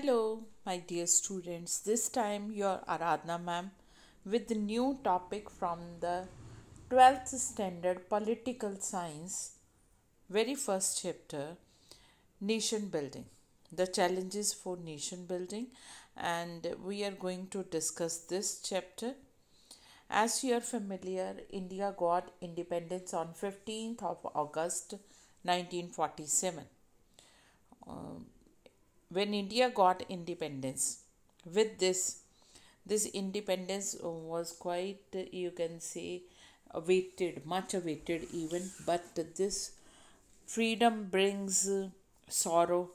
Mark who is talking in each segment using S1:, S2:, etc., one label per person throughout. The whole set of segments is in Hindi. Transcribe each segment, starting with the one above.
S1: Hello, my dear students. This time your Aradhna ma'am with the new topic from the 12th standard political science, very first chapter, nation building. The challenges for nation building, and we are going to discuss this chapter. As you are familiar, India got independence on 15th of August 1947. When India got independence, with this independence was quite, you can say, awaited, much awaited even, but this freedom brings sorrow,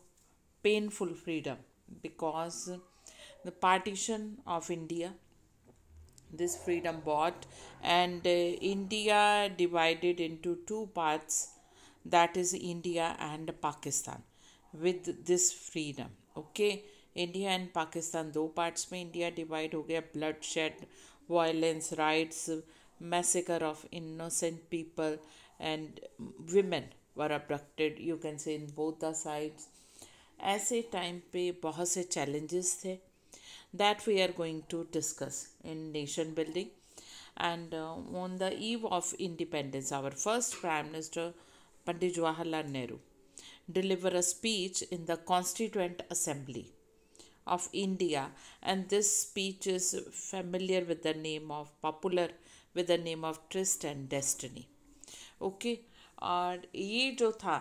S1: painful freedom, because the partition of India, this freedom bought, and India divided into two parts, that is India and Pakistan. With this freedom, okay, India and Pakistan दो पार्ट्स में इंडिया डिवाइड हो गया. Bloodshed, violence, riots, massacre of innocent people and women were abducted, you can say, in both the sides. ऐसे टाइम पे बहुत से चैलेंजेस थे that we are going to discuss in nation building. And on the eve of independence, our first Prime Minister, Pandit Jawaharlal Nehru, delivered a speech in the Constituent Assembly of India, and this speech is familiar with the name of, popular with the name of Tryst and Destiny. Okay, और ये जो था,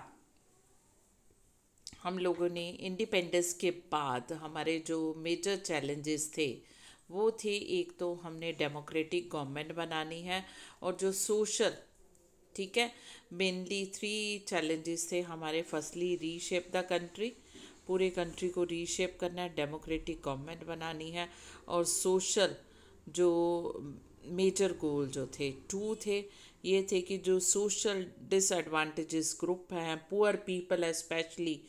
S1: हम लोगों ने इंडिपेंडेंस के बाद हमारे जो मेजर चैलेंजेस थे वो थे, एक तो हमने डेमोक्रेटिक गवर्नमेंट बनानी है, और जो सोशल, ठीक है, मेनली थ्री चैलेंजेस थे हमारे. फर्स्टली रीशेप द कंट्री, पूरे कंट्री को रीशेप करना है, डेमोक्रेटिक गवर्नमेंट बनानी है, और सोशल जो मेजर गोल जो थे, टू थे, ये थे कि जो सोशल डिसएडवांटेजेस ग्रुप हैं, पुअर पीपल स्पेशली,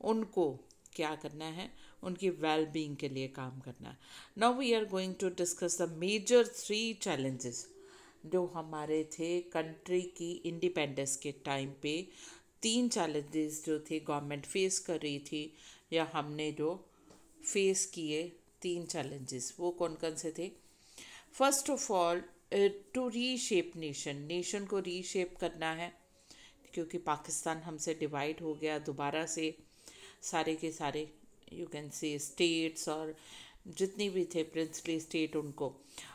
S1: उनको क्या करना है, उनकी वेल बीइंग के लिए काम करना है. Now we are going to discuss the major three challenges जो हमारे थे कंट्री की इंडिपेंडेंस के टाइम पे. तीन चैलेंजेस जो थे गवर्नमेंट फेस कर रही थी, या हमने जो फेस किए तीन चैलेंजेस, वो कौन कौन से थे. First of all, to reshape nation को रीशेप करना है, क्योंकि पाकिस्तान हमसे डिवाइड हो गया दोबारा से. सारे के सारे, यू कैन से, स्टेट्स और जितनी भी थे प्रिंसली स्टेट, उनको,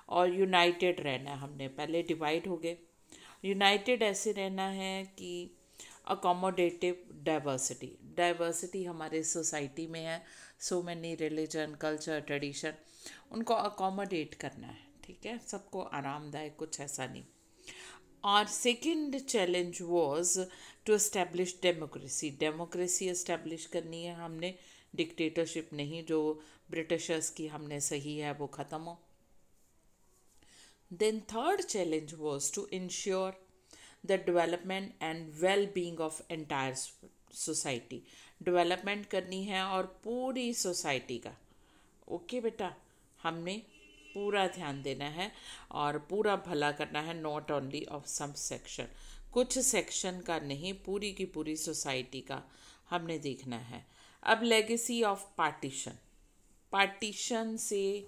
S1: और यूनाइटेड रहना है. हमने पहले डिवाइड हो गए, यूनाइटेड ऐसे रहना है कि अकोमोडेटिव डाइवर्सिटी हमारे सोसाइटी में है, so many religion, culture, tradition, उनको अकोमोडेट करना है, ठीक है, सबको आरामदायक, कुछ ऐसा नहीं. और second challenge was to establish democracy establish करनी है हमने, डिक्टेटरशिप नहीं जो ब्रिटिशर्स की हमने सही है वो ख़त्म हो. Then third challenge was to ensure the development and well being of entire society. Development करनी है और पूरी सोसाइटी का, ओके बेटा, हमने पूरा ध्यान देना है और पूरा भला करना है, not only of some section, कुछ सेक्शन का नहीं, पूरी की पूरी सोसाइटी का हमने देखना है. अब लेगेसी ऑफ पार्टीशन से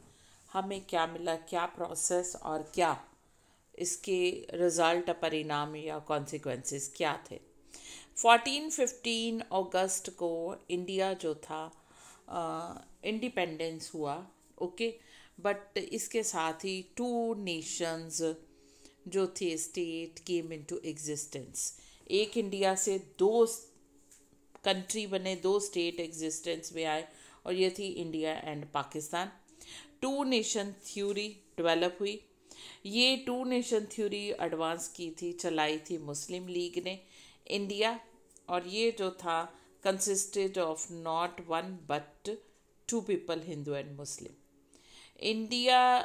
S1: हमें क्या मिला, क्या प्रोसेस और क्या इसके रिजल्ट, परिणाम या कॉन्सिक्वेंसेस क्या थे. 14-15 अगस्त को इंडिया जो था इंडिपेंडेंस हुआ, ओके, बट इसके साथ ही टू नेशंस जो थे स्टेट केम इनटू एग्जिस्टेंस. एक इंडिया से दो कंट्री बने, दो स्टेट एग्जिस्टेंस में आए, और ये थी India and Pakistan. Two nation theory develop हुई. ये टू नेशन थ्योरी एडवांस की थी, चलाई थी मुस्लिम लीग ने इंडिया, और ये जो था consisted of not one but two people, Hindu and Muslim. India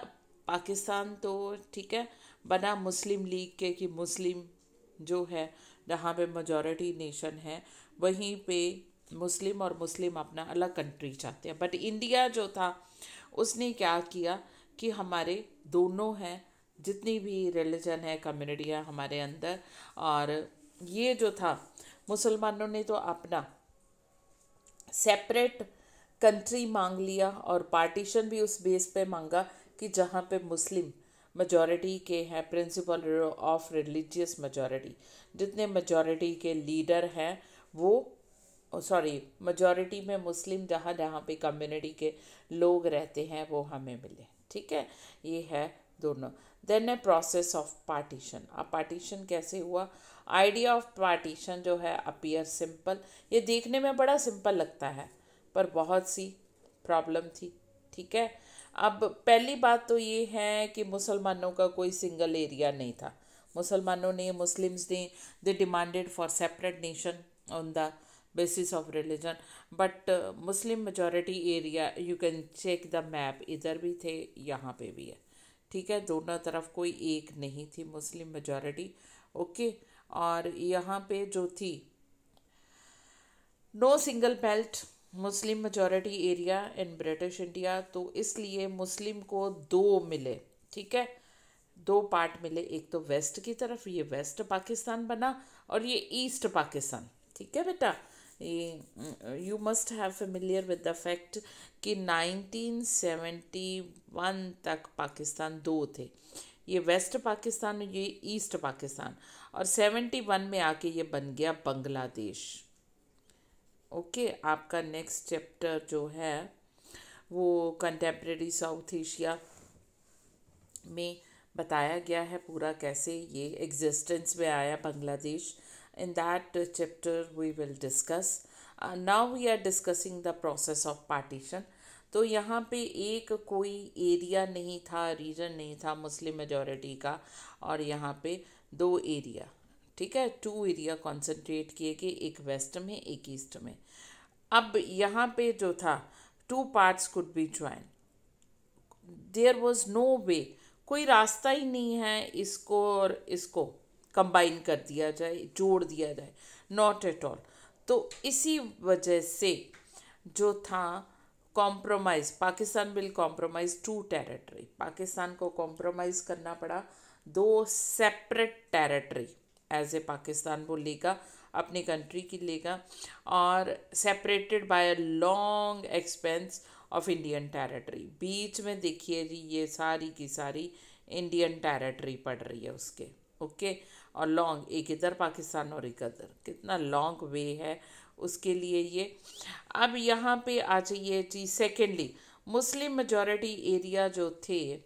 S1: Pakistan तो ठीक है बना मुस्लिम लीग के, कि मुस्लिम जो है जहाँ पे मेजॉरिटी नेशन है वहीं पे मुस्लिम, और मुस्लिम अपना अलग कंट्री चाहते हैं. बट इंडिया जो था उसने क्या किया कि हमारे दोनों हैं, जितनी भी रिलीजन है, कम्युनिटियाँ हमारे अंदर, और ये जो था मुसलमानों ने तो अपना सेपरेट कंट्री मांग लिया, और पार्टीशन भी उस बेस पे मांगा कि जहाँ पे मुस्लिम मेजॉरिटी के हैं, प्रिंसिपल ऑफ रिलीजियस मेजॉरिटी, जितने मेजॉरिटी के लीडर हैं वो, सॉरी, मेजॉरिटी में मुस्लिम जहाँ जहाँ पे कम्युनिटी के लोग रहते हैं वो हमें मिले। ठीक है, ये है दोनों। Then a process of partition. अब पार्टीशन कैसे हुआ? आइडिया ऑफ पार्टीशन जो है अपीयर सिंपल, ये देखने में बड़ा सिंपल लगता है पर बहुत सी प्रॉब्लम थी। ठीक है, अब पहली बात तो ये है कि मुसलमानों का कोई सिंगल एरिया नहीं था। मुसलमानों ने, मुस्लिम्स ने, they demanded for separate nation on the basis of religion, but Muslim majority area, you can check the map, इधर भी थे यहाँ पे भी है। ठीक है, दोनों तरफ कोई एक नहीं थी मुस्लिम मेजॉरिटी। ओके, और यहाँ पे जो थी no single belt Muslim majority area in British India, तो इसलिए मुस्लिम को दो मिले। ठीक है, दो पार्ट मिले, एक तो वेस्ट की तरफ, ये वेस्ट पाकिस्तान बना, और ये ईस्ट पाकिस्तान। ठीक है बेटा, you must have familiar with the fact कि 1971 तक पाकिस्तान दो थे, ये वेस्ट पाकिस्तान, ये ईस्ट पाकिस्तान, और 71 में आके ये बन गया बांग्लादेश। ओके, आपका नेक्स्ट चैप्टर जो है वो कंटेम्प्रेरी साउथ एशिया में बताया गया है पूरा कैसे ये एग्जिस्टेंस में आया Bangladesh. In that chapter we will discuss. Now we are discussing the process of partition. तो यहाँ पे एक कोई एरिया नहीं था, रीजन नहीं था मुस्लिम मेजॉरिटी का, और यहाँ पे दो एरिया, ठीक है, टू एरिया कॉन्सेंट्रेट किए गए, एक वेस्ट में एक ईस्ट में। अब यहाँ पे जो था two parts could be join, there was no way, कोई रास्ता ही नहीं है इसको और इसको कंबाइन कर दिया जाए, जोड़ दिया जाए, नॉट एट ऑल। तो इसी वजह से जो था compromise, Pakistan will compromise two territory, Pakistan को कॉम्प्रोमाइज़ करना पड़ा, दो separate territory as a Pakistan वो लेगा, अपनी कंट्री की लेगा, और separated by a long expanse of Indian territory. बीच में देखिए जी ये सारी की सारी इंडियन टेरिटरी पड़ रही है उसके। ओके, और लॉन्ग, एक इधर पाकिस्तान और एक इधर, कितना लॉन्ग वे है उसके लिए ये। अब यहाँ पे आ जाइए जी, सेकेंडली मुस्लिम मेजॉरिटी एरिया जो थे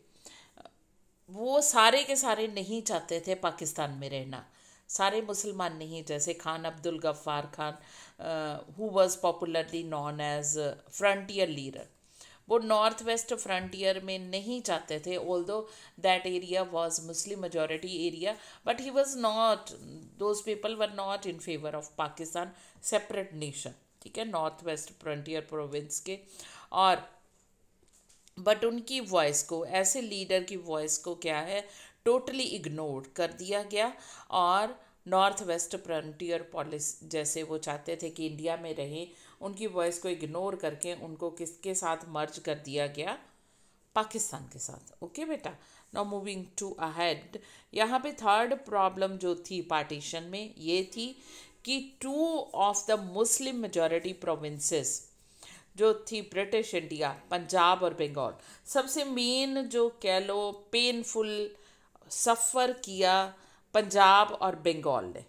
S1: वो सारे के सारे नहीं चाहते थे पाकिस्तान में रहना, सारे मुसलमान नहीं, जैसे Khan Abdul Ghaffar Khan who was popularly known as frontier leader, वो नॉर्थ वेस्ट फ्रंटियर में नहीं चाहते थे, although that area was Muslim majority area, but he was not, those people were not in favour of Pakistan separate nation. ठीक है, नॉर्थ वेस्ट फ्रंटियर प्रोविंस के, और बट उनकी वॉइस को, ऐसे लीडर की वॉइस को क्या है, टोटली इग्नोर कर दिया गया, और नॉर्थ वेस्ट फ्रंटियर पॉलिसी जैसे वो चाहते थे कि इंडिया में रहें, उनकी वॉइस को इग्नोर करके उनको किसके साथ मर्ज कर दिया गया, पाकिस्तान के साथ। ओके बेटा, नाउ मूविंग टू अहेड, यहाँ पे थर्ड प्रॉब्लम जो थी पार्टीशन में ये थी कि to of the Muslim majority provinces जो थी ब्रिटिश इंडिया, पंजाब और बंगाल, सबसे मेन जो कह लो पेनफुल सफ़र किया पंजाब और बंगाल ने।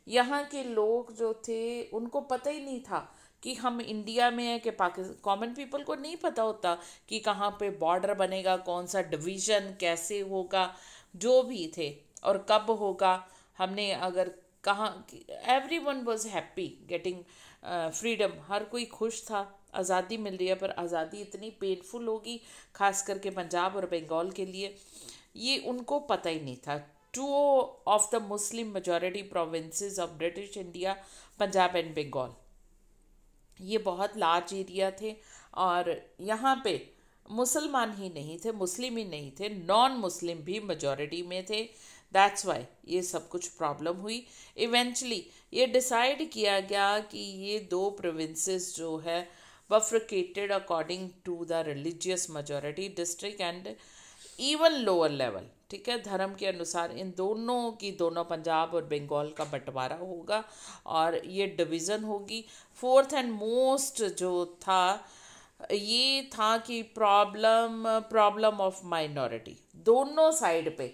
S1: यहाँ के लोग जो थे उनको पता ही नहीं था कि हम इंडिया में है कि पाकिस्तान, कॉमन पीपल को नहीं पता होता कि कहाँ पे बॉर्डर बनेगा, कौन सा डिवीज़न कैसे होगा, जो भी थे, और कब होगा। हमने अगर कहाँ, everyone was happy getting freedom, हर कोई खुश था, आज़ादी मिल रही है, पर आज़ादी इतनी पेनफुल होगी खास करके पंजाब और बंगाल के लिए, ये उनको पता ही नहीं था। Two of the Muslim majority provinces of British India, Punjab and Bengal, ये बहुत लार्ज एरिया थे, और यहाँ पे मुसलमान ही नहीं थे, मुस्लिम ही नहीं थे, नॉन मुस्लिम भी मेजॉरिटी में थे। दैट्स वाई ये सब कुछ प्रॉब्लम हुई। इवेंचुअली ये डिसाइड किया गया कि ये दो प्रोविंसेस जो है bifurcated according to the religious majority district and even lower level. ठीक है, धर्म के अनुसार इन दोनों की, दोनों पंजाब और बंगाल का बंटवारा होगा और ये डिवीज़न होगी। फोर्थ एंड मोस्ट जो था ये था कि प्रॉब्लम प्रॉब्लम ऑफ माइनॉरिटी दोनों साइड पे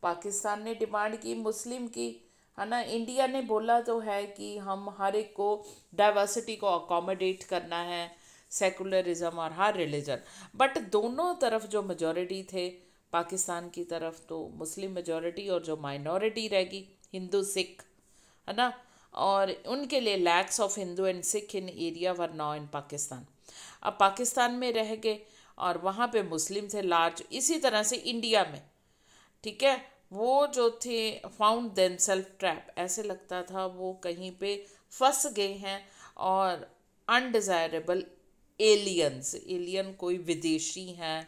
S1: पाकिस्तान ने डिमांड की, मुस्लिम की, है ना। इंडिया ने बोला तो है कि हम हर एक को डाइवर्सिटी को अकोमोडेट करना है, सेकुलरिज्म और हर रिलीजन, बट दोनों तरफ जो मेजॉरिटी थे पाकिस्तान की तरफ तो मुस्लिम मेजॉरिटी, और जो माइनॉरिटी रहेगी हिंदू सिख, है ना। और उनके लिए lakhs of Hindu and Sikh in area were now in Pakistan. अब पाकिस्तान में रह गए और वहाँ पे मुस्लिम थे लार्ज। इसी तरह से इंडिया में, ठीक है, वो जो थे फाउंड देमसेल्फ ट्रैप, ऐसे लगता था वो कहीं पे फंस गए हैं और अनडिज़ायरेबल एलियंस, एलियन कोई विदेशी हैं,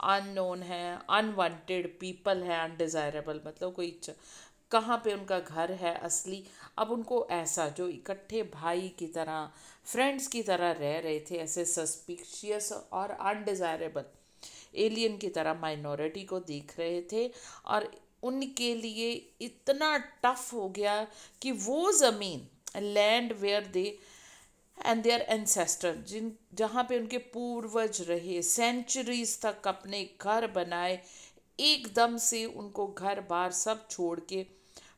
S1: अननोन है, अनवांटेड पीपल है, अनडिज़ायरेबल मतलब कोई कहाँ पे उनका घर है असली। अब उनको ऐसा जो इकट्ठे भाई की तरह, फ्रेंड्स की तरह रह रहे थे, ऐसे सस्पिशियस और अनडिज़ायरेबल एलियन की तरह माइनॉरिटी को देख रहे थे, और उनके लिए इतना टफ हो गया कि वो ज़मीन, land where they and their ancestor, जिन जहाँ पे उनके पूर्वज रहे, सेंचुरीज तक अपने घर बनाए, एकदम से उनको घर बार सब छोड़ के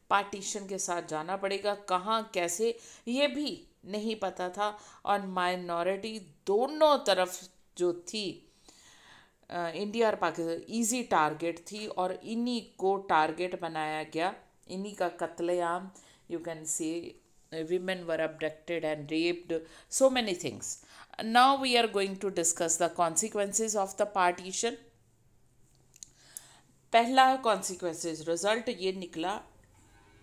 S1: पार्टीशन के साथ जाना पड़ेगा। कहाँ कैसे ये भी नहीं पता था, और माइनॉरिटी दोनों तरफ जो थी, इंडिया और पाकिस्तान, इजी टारगेट थी, और इन्हीं को टारगेट बनाया गया, इन्हीं का कत्लेआम। You can see women were abducted and raped, so many things. Now we are going to discuss the consequences of the partition. पहला consequences रिजल्ट ये निकला,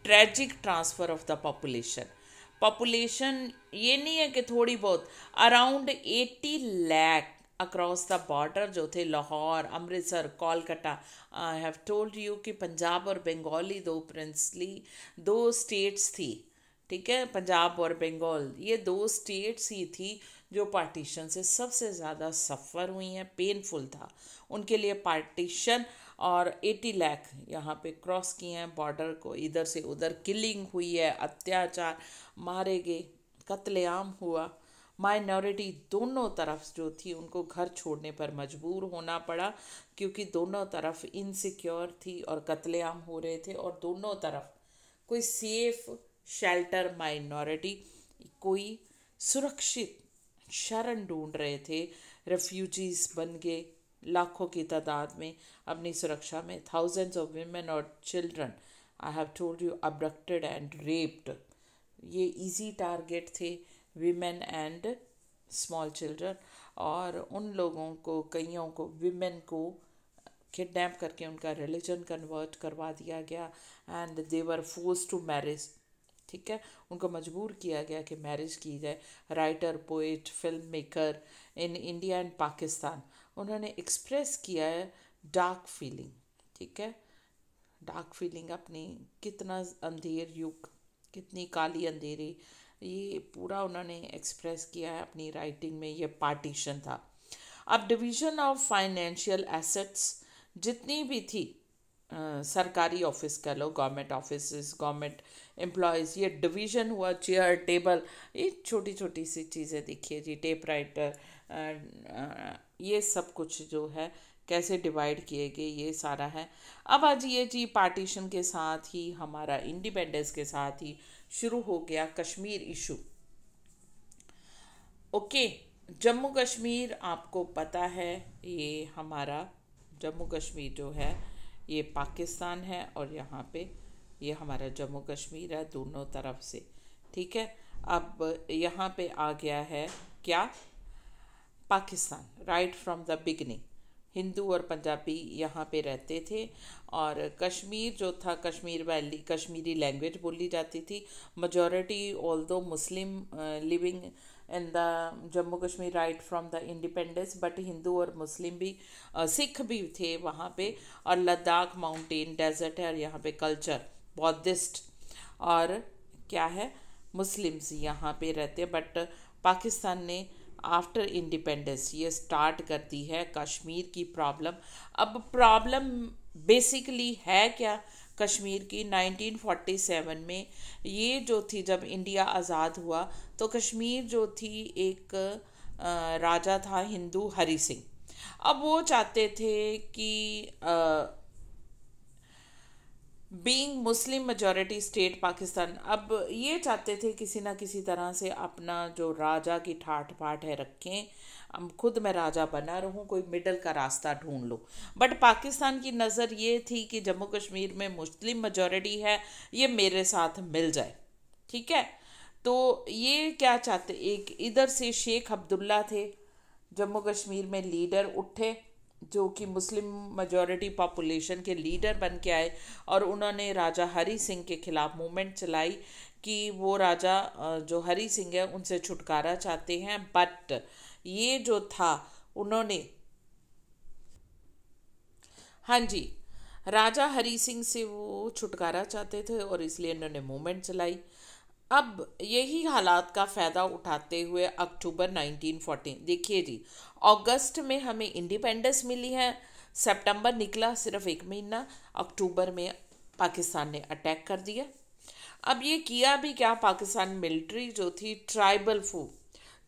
S1: tragic transfer of the population. Population ये नहीं है कि थोड़ी बहुत, around 80 lakh across the border जो थे, लाहौर, अमृतसर, कोलकाता। आई हैव टोल्ड यू कि पंजाब और बंगाली दो प्रिंसली दो स्टेट्स थी, ठीक है। पंजाब और बंगाल ये दो स्टेट्स ही थी जो पार्टीशन से सबसे ज़्यादा सफ़र हुई हैं, पेनफुल था उनके लिए पार्टीशन। और 80 लाख यहाँ पे क्रॉस किए हैं बॉर्डर को, इधर से उधर किलिंग हुई है, अत्याचार, मारे गए, कत्लेआम हुआ। माइनॉरिटी दोनों तरफ जो थी उनको घर छोड़ने पर मजबूर होना पड़ा, क्योंकि दोनों तरफ इनसिक्योर थी और कत्लेआम हो रहे थे, और दोनों तरफ कोई सेफ शेल्टर, माइनॉरिटी कोई सुरक्षित शरण ढूंढ रहे थे, रेफ्यूजीज बन गए लाखों की तादाद में अपनी सुरक्षा में। थाउजेंड्स ऑफ वीमेन और children, I have told you, abducted and raped. ये इजी टारगेट थे, वीमेन एंड स्मॉल चिल्ड्रन। और उन लोगों को, कईयों को, वीमेन को किडनैप करके उनका रिलीजन कन्वर्ट करवा दिया गया, and they were force to marriage, ठीक है, उनको मजबूर किया गया कि मैरिज की जाए। Writer, poet, film maker in India and Pakistan, उन्होंने एक्सप्रेस किया है डार्क फीलिंग, ठीक है, डार्क फीलिंग अपनी, कितना अंधेर युग, कितनी काली अंधेरी, ये पूरा उन्होंने एक्सप्रेस किया है अपनी राइटिंग में। ये पार्टीशन था। अब डिवीज़न ऑफ फाइनेंशियल एसेट्स जितनी भी थी, सरकारी ऑफिस कह लो, गवर्नमेंट ऑफिस, गवर्नमेंट एम्प्लॉयज़, ये डिवीज़न हुआ। चेयर, टेबल, ये छोटी छोटी सी चीज़ें देखिए जी, टेप राइटर, ये सब कुछ जो है कैसे डिवाइड किए गए, ये सारा है। अब आज ये जी पार्टीशन के साथ ही, हमारा इंडिपेंडेंस के साथ ही शुरू हो गया कश्मीर इशू। ओके, जम्मू कश्मीर आपको पता है, ये हमारा जम्मू कश्मीर जो है ये पाकिस्तान है, और यहाँ पे ये हमारा जम्मू कश्मीर है दोनों तरफ से, ठीक है। अब यहाँ पे आ गया है क्या, Pakistan. Right from the beginning Hindu और पंजाबी यहाँ पे रहते थे, और कश्मीर जो था, कश्मीर वैली, कश्मीरी लैंग्वेज बोली जाती थी। Majority although Muslim living in the Jammu Kashmir right from the independence, but Hindu और मुस्लिम भी, सिख भी थे वहाँ पे। और लद्दाख माउंटेन डेजर्ट है, और यहाँ पे कल्चर बौद्धिस्ट और क्या है, मुस्लिम्स यहाँ पे रहते हैं। बट पाकिस्तान ने आफ्टर इंडिपेंडेंस ये स्टार्ट करती है कश्मीर की प्रॉब्लम। अब प्रॉब्लम बेसिकली है क्या कश्मीर की, 1947 में ये जो थी, जब इंडिया आज़ाद हुआ तो कश्मीर जो थी एक राजा था हिंदू हरि सिंह। अब वो चाहते थे कि being Muslim majority state Pakistan, अब ये चाहते थे किसी ना किसी तरह से अपना जो राजा की ठाठ बाट है रखें, अब खुद मैं राजा बना रहूं, कोई मिडल का रास्ता ढूंढ लो। बट पाकिस्तान की नज़र ये थी कि जम्मू कश्मीर में मुस्लिम मेजॉरिटी है, ये मेरे साथ मिल जाए, ठीक है। तो ये क्या चाहते, एक इधर से शेख अब्दुल्ला थे जम्मू कश्मीर में लीडर उठे, जो कि मुस्लिम मेजॉरिटी पॉपुलेशन के लीडर बन के आए, और उन्होंने राजा हरी सिंह के खिलाफ मूवमेंट चलाई कि वो राजा जो हरी सिंह है उनसे छुटकारा चाहते हैं। बट ये जो था उन्होंने, हाँ जी, राजा हरी सिंह से वो छुटकारा चाहते थे और इसलिए उन्होंने मूवमेंट चलाई। अब यही हालात का फ़ायदा उठाते हुए अक्टूबर 1914, देखिए जी, अगस्त में हमें इंडिपेंडेंस मिली है, सितंबर निकला सिर्फ एक महीना, अक्टूबर में पाकिस्तान ने अटैक कर दिया। अब ये किया भी क्या, पाकिस्तान मिलिट्री जो थी ट्राइबल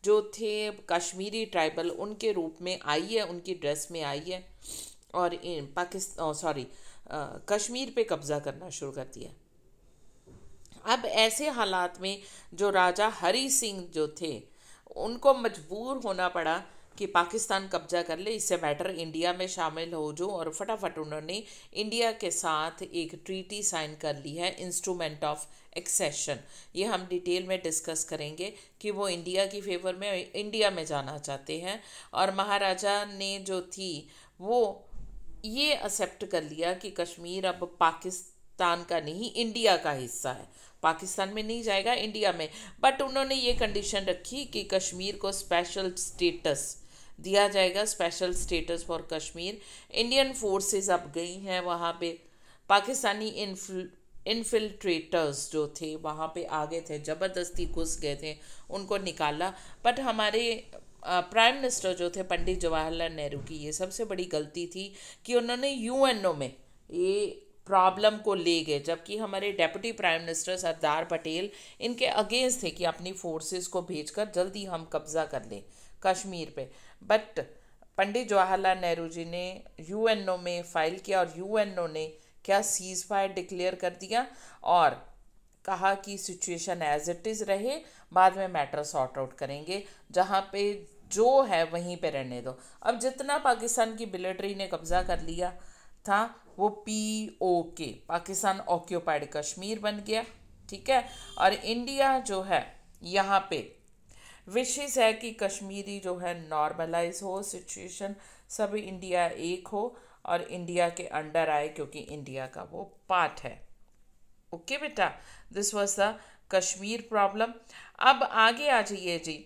S1: जो थे कश्मीरी ट्राइबल, उनके रूप में आई है, उनकी ड्रेस में आई है, और इन पाकिस्तान सॉरी कश्मीर पे कब्ज़ा करना शुरू कर दिया। अब ऐसे हालात में जो राजा हरी सिंह जो थे उनको मजबूर होना पड़ा कि पाकिस्तान कब्जा कर ले, इससे बेटर इंडिया में शामिल हो जो, और फटाफट उन्होंने इंडिया के साथ एक ट्रीटी साइन कर ली है, इंस्ट्रूमेंट ऑफ एक्सेशन। ये हम डिटेल में डिस्कस करेंगे कि वो इंडिया की फेवर में इंडिया में जाना चाहते हैं, और महाराजा ने जो थी वो ये एक्सेप्ट कर लिया कि कश्मीर अब पाकिस्तान का नहीं, इंडिया का हिस्सा है, पाकिस्तान में नहीं जाएगा, इंडिया में। बट उन्होंने ये कंडीशन रखी कि कश्मीर को स्पेशल स्टेटस दिया जाएगा, special status for Kashmir. Indian forces अब गई हैं वहाँ पे, पाकिस्तानी इनफिल्ट्रेटर्स जो थे वहाँ पे आ गए थे, ज़बरदस्ती घुस गए थे, उनको निकाला। बट हमारे प्राइम मिनिस्टर जो थे पंडित जवाहरलाल नेहरू की ये सबसे बड़ी गलती थी कि उन्होंने यूएनओ में ये प्रॉब्लम को ले गए, जबकि हमारे deputy prime minister Sardar Patel इनके अगेंस्ट थे कि अपनी फोर्सेस को भेजकर जल्दी हम कब्जा कर लें कश्मीर पे। बट पंडित जवाहरलाल नेहरू जी ने यूएनओ में फाइल किया, और यूएनओ ने क्या सीज फायर डिक्लेयर कर दिया और कहा कि सिचुएशन एज इट इज़ रहे, बाद में मैटर सॉर्ट आउट करेंगे, जहाँ पे जो है वहीं पे रहने दो। अब जितना पाकिस्तान की मिलिट्री ने कब्जा कर लिया था वो POK, पाकिस्तान ऑक्यूपाइड कश्मीर बन गया, ठीक है। और इंडिया जो है यहाँ पे विशेष है कि कश्मीरी जो है नॉर्मलाइज हो सिचुएशन, सब इंडिया एक हो और इंडिया के अंडर आए, क्योंकि इंडिया का वो पार्ट है। ओके बेटा, this was the Kashmir problem. अब आगे आ जाइए जी,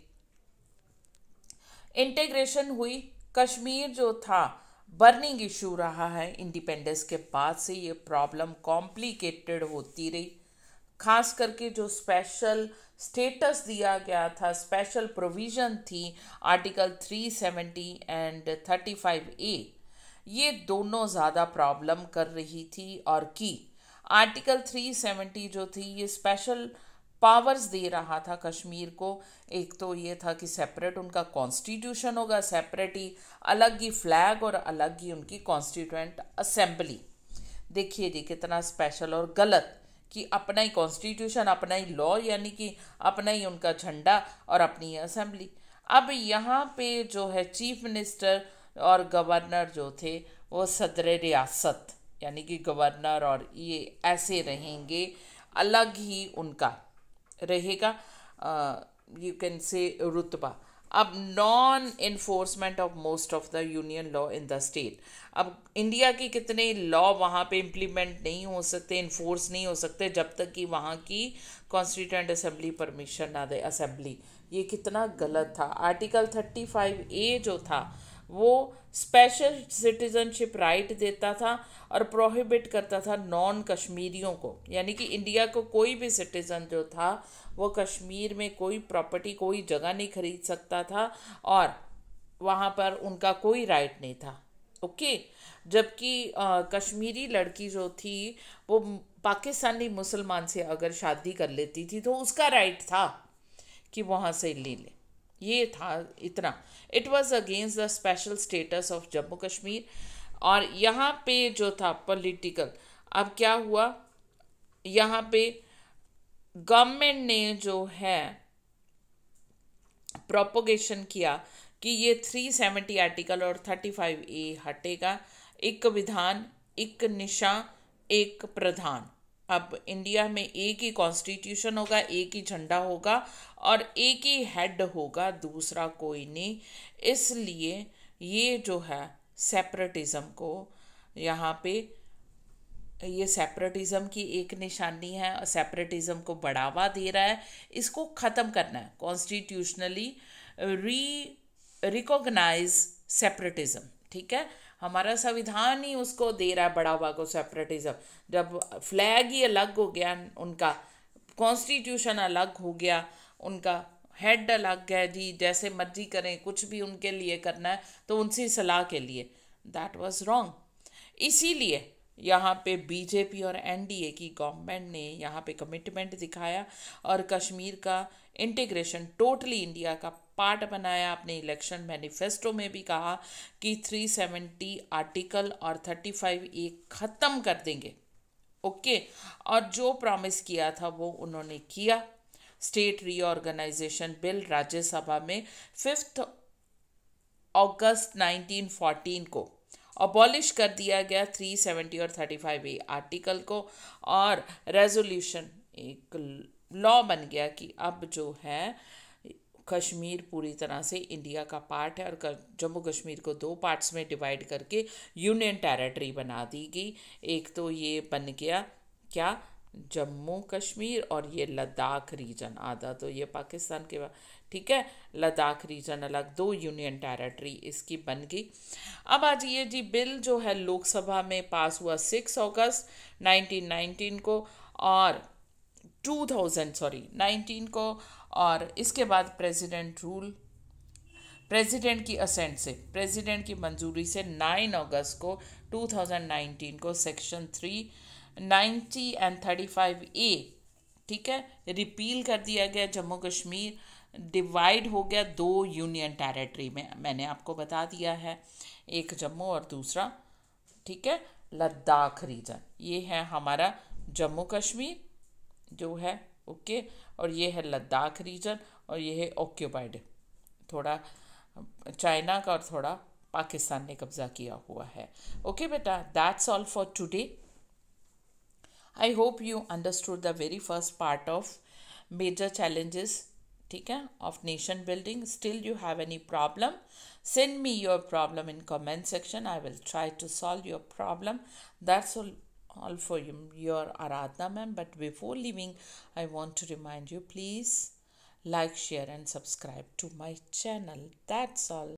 S1: इंटीग्रेशन हुई, कश्मीर जो था बर्निंग इशू रहा है इंडिपेंडेंस के बाद से, ये प्रॉब्लम कॉम्प्लिकेटेड होती रही, खास करके जो स्पेशल स्टेटस दिया गया था, स्पेशल प्रोविज़न थी आर्टिकल 370 एंड 35A, ये दोनों ज़्यादा प्रॉब्लम कर रही थी। और की आर्टिकल 370 जो थी ये स्पेशल पावर्स दे रहा था कश्मीर को। एक तो ये था कि सेपरेट उनका कॉन्स्टिट्यूशन होगा, सेपरेट ही अलग ही फ्लैग और अलग ही उनकी कॉन्स्टिट्यूएंट असेंबली। देखिए जी कितना स्पेशल और गलत कि अपना ही कॉन्स्टिट्यूशन, अपना ही लॉ, यानी कि अपना ही उनका झंडा और अपनी असेंबली। अब यहाँ पे जो है चीफ मिनिस्टर और गवर्नर जो थे वो सदर रियासत, यानी कि गवर्नर, और ये ऐसे रहेंगे, अलग ही उनका रहेगा यू कैन से रुतबा। अब non enforcement of most of the union law in the state, अब इंडिया के कितने लॉ वहाँ पे इम्प्लीमेंट नहीं हो सकते, इन्फोर्स नहीं हो सकते जब तक कि वहाँ की कॉन्स्टिट्यूएंट असेंबली परमिशन ना दे असेंबली। ये कितना गलत था। आर्टिकल 35A जो था वो स्पेशल सिटीजनशिप राइट देता था और प्रोहिबिट करता था नॉन कश्मीरियों को, यानी कि इंडिया को कोई भी सिटीज़न जो था वो कश्मीर में कोई प्रॉपर्टी, कोई जगह नहीं खरीद सकता था और वहाँ पर उनका कोई राइट नहीं था। ओके, जबकि कश्मीरी लड़की जो थी वो पाकिस्तानी मुसलमान से अगर शादी कर लेती थी तो उसका राइट था कि वहाँ से ले ले। ये था इतना। It was against the special status of Jammu Kashmir. और यहाँ पे जो था पॉलिटिकल, अब क्या हुआ, यहाँ पे गवर्नमेंट ने जो है प्रोपोगेशन किया कि ये 370 आर्टिकल और 35A हटेगा। एक विधान, एक निशा, एक प्रधान। अब इंडिया में एक ही कॉन्स्टिट्यूशन होगा, एक ही झंडा होगा और एक ही हेड होगा, दूसरा कोई नहीं। इसलिए ये जो है सेपरेटिज्म को यहाँ पे, ये सेपरेटिज्म की एक निशानी है और सेपरेटिज्म को बढ़ावा दे रहा है। इसको ख़त्म करना है, कॉन्स्टिट्यूशनली रिकॉग्नाइज सेपरेटिज्म। ठीक है, हमारा संविधान ही उसको दे रहा है बढ़ावा को, सेपरेटिज्म। जब फ्लैग ही अलग हो गया उनका, कॉन्स्टिट्यूशन अलग हो गया, उनका हेड अलग है जी, जैसे मर्जी करें, कुछ भी उनके लिए करना है तो उनसे सलाह के लिए, दैट वाज रॉन्ग। इसीलिए यहाँ पे बीजेपी और एनडीए की गवर्नमेंट ने यहाँ पे कमिटमेंट दिखाया और कश्मीर का इंटीग्रेशन टोटली इंडिया का पार्ट बनाया। अपने इलेक्शन मैनिफेस्टो में भी कहा कि 370 आर्टिकल और 35A ख़त्म कर देंगे। ओके, और जो प्रॉमिस किया था वो उन्होंने किया। स्टेट रीऑर्गेनाइजेशन बिल राज्यसभा में 5 अगस्त 1914 को अबॉलिश कर दिया गया 370 और 35A आर्टिकल को, और रेजोल्यूशन एक लॉ बन गया कि अब जो है कश्मीर पूरी तरह से इंडिया का पार्ट है। और जम्मू कश्मीर को 2 पार्ट्स में डिवाइड करके यूनियन टेरिटरी बना दी गई। एक तो ये बन गया क्या, जम्मू कश्मीर, और ये लद्दाख रीजन आधा तो ये पाकिस्तान के, ठीक है, लद्दाख रीजन अलग, 2 यूनियन टेरिटरी इसकी बन गई। अब आज ये जी बिल जो है लोकसभा में पास हुआ 6 अगस्त 1919 को और 19 को, और इसके बाद प्रेसिडेंट की असेंट से, प्रेसिडेंट की मंजूरी से 9 अगस्त को 2019 को सेक्शन 390 एंड 35A, ठीक है, रिपील कर दिया गया। जम्मू कश्मीर डिवाइड हो गया 2 यूनियन टेरिटरी में, मैंने आपको बता दिया है, एक जम्मू और दूसरा, ठीक है, लद्दाख रीजन। ये है हमारा जम्मू कश्मीर जो है, ओके, और ये है लद्दाख रीजन, और ये है ऑक्यूपाइड, थोड़ा चाइना का और थोड़ा पाकिस्तान ने कब्जा किया हुआ है। ओके बेटा, that's all for today. I hope you understood the very first part of major challenges, ठीक है, of nation building. Still you have any problem, send me your problem in comment section. I will try to solve your problem. That's all for you, your Aradhna ma'am. But before leaving, I want to remind you, please like, share and subscribe to my channel. That's all.